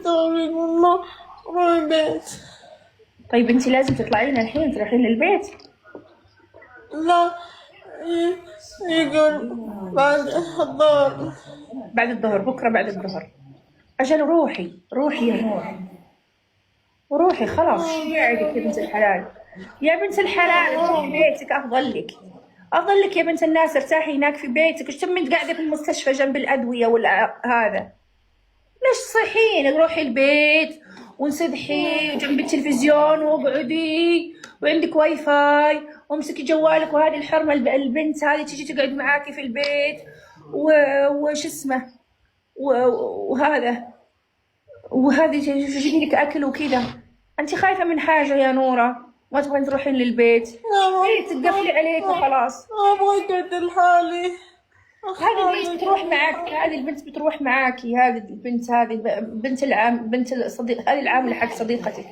تقولي ماما روحي البيت. طيب انت لازم تطلعين الحين تروحين للبيت. لا، يقول بعد الظهر. بعد الظهر، بكره بعد الظهر. اجل روحي روحي يا نور، وروحي خلاص. شو قاعدك يا بنت الحلال؟ يا بنت الحلال روحي بيتك افضل لك، افضل لك يا بنت الناس. ارتاحي هناك في بيتك. ايش تم انت قاعده في المستشفى جنب الادويه ولا هذا؟ ليش تصيحين؟ روحي البيت وانسدحي جنب التلفزيون واقعدي، وعندك واي فاي، وامسكي جوالك. وهذه الحرمه البنت هذه تجي تقعد معاكي في البيت وش اسمه وهذا، وهذه تجيب لك اكل وكذا. انت خايفه من حاجه يا نوره؟ ما تبغين تروحين للبيت؟ ايه تقفلي عليك وخلاص. ابغى اقعد لحالي. هذه البنت بتروح معك، هذه البنت بتروح معاكي. هذه البنت، هذه بنت العام، بنت الصديق، هذه العامله حق صديقتك.